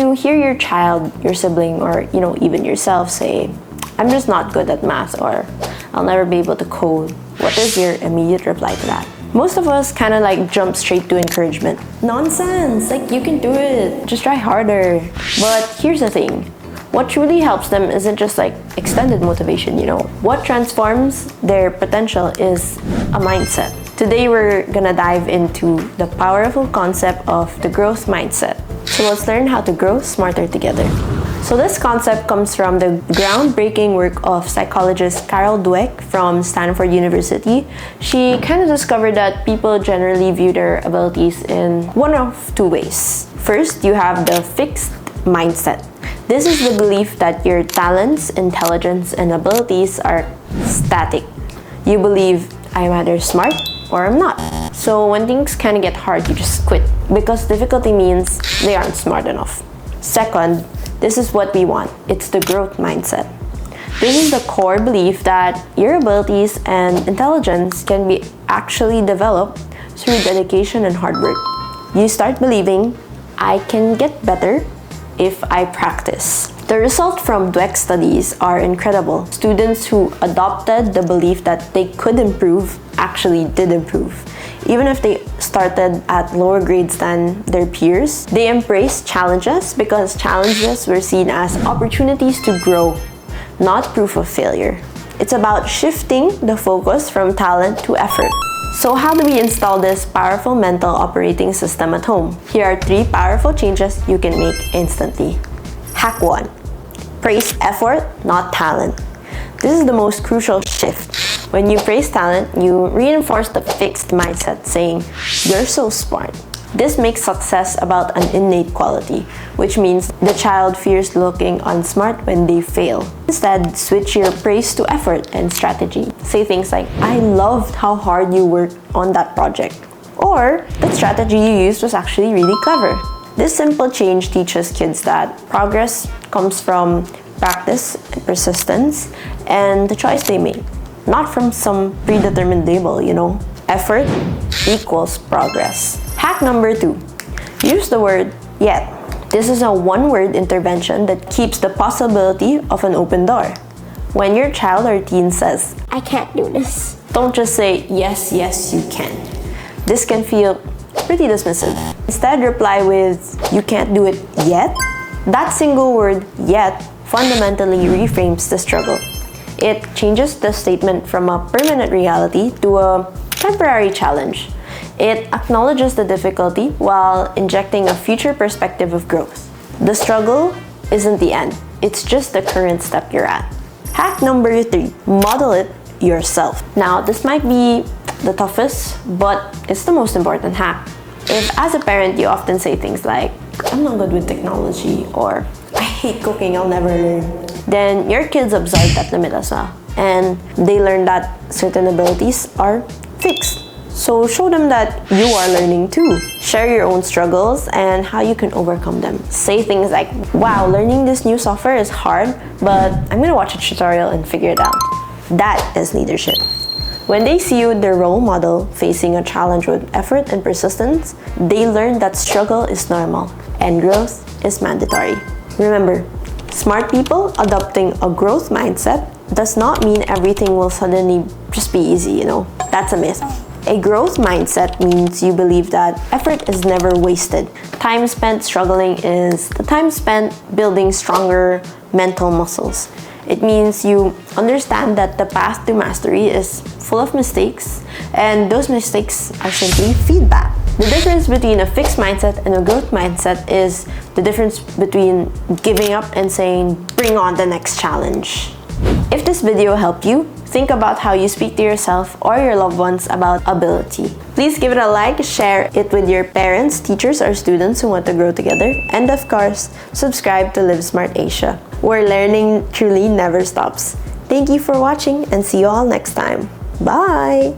you hear your child, your sibling, or even yourself say, "I'm just not good at math," or "I'll never be able to code," what is your immediate reply to that? Most of us kind of jump straight to encouragement. Nonsense! You can do it. Just try harder. But here's the thing. What truly helps them isn't just extended motivation, What transforms their potential is a mindset. Today we're gonna dive into the powerful concept of the growth mindset. So let's learn how to grow smarter together. So this concept comes from the groundbreaking work of psychologist Carol Dweck from Stanford University. She kind of discovered that people generally view their abilities in one of two ways. First, you have the fixed mindset. This is the belief that your talents, intelligence, and abilities are static. You believe, I'm either smart or I'm not. So when things kind of get hard, you just quit because difficulty means they aren't smart enough. Second, this is what we want. It's the growth mindset. This is the core belief that your abilities and intelligence can be actually developed through dedication and hard work. You start believing, I can get better if I practice. The results from Dweck's studies are incredible. Students who adopted the belief that they could improve actually did improve. Even if they started at lower grades than their peers, they embraced challenges because challenges were seen as opportunities to grow, not proof of failure. It's about shifting the focus from talent to effort. So how do we install this powerful mental operating system at home? Here are 3 powerful changes you can make instantly. Hack 1. Praise effort, not talent. This is the most crucial shift. When you praise talent, you reinforce the fixed mindset saying, "You're so smart." This makes success about an innate quality, which means the child fears looking unsmart when they fail. Instead, switch your praise to effort and strategy. Say things like, "I loved how hard you worked on that project," or "That strategy you used was actually really clever." This simple change teaches kids that progress comes from practice and persistence and the choice they make, not from some predetermined label, Effort equals progress. Hack number 2. Use the word yet. This is a one-word intervention that keeps the possibility of an open door. When your child or teen says, "I can't do this," don't just say, "Yes, yes, you can." This can feel pretty dismissive. Instead, reply with, "You can't do it yet." That single word, yet, fundamentally reframes the struggle. It changes the statement from a permanent reality to a temporary challenge. It acknowledges the difficulty while injecting a future perspective of growth. The struggle isn't the end. It's just the current step you're at. Hack number 3. Model it yourself. Now, this might be the toughest, but it's the most important hack. If as a parent you often say things like, "I'm not good with technology," or "I hate cooking, I'll never learn," then your kids absorb that limit as well. And they learn that certain abilities are fixed. So show them that you are learning too. Share your own struggles and how you can overcome them. Say things like, "Wow, learning this new software is hard, but I'm gonna watch a tutorial and figure it out." That is leadership. When they see you, their role model, facing a challenge with effort and persistence, they learn that struggle is normal and growth is mandatory. Remember, smart people adopting a growth mindset does not mean everything will suddenly just be easy, That's a myth. A growth mindset means you believe that effort is never wasted. Time spent struggling is the time spent building stronger mental muscles. It means you understand that the path to mastery is full of mistakes, and those mistakes are simply feedback. The difference between a fixed mindset and a growth mindset is the difference between giving up and saying, "Bring on the next challenge." If this video helped you, think about how you speak to yourself or your loved ones about ability. Please give it a like, share it with your parents, teachers, or students who want to grow together, and of course, subscribe to Live Smart Asia, where learning truly never stops. Thank you for watching and see you all next time. Bye!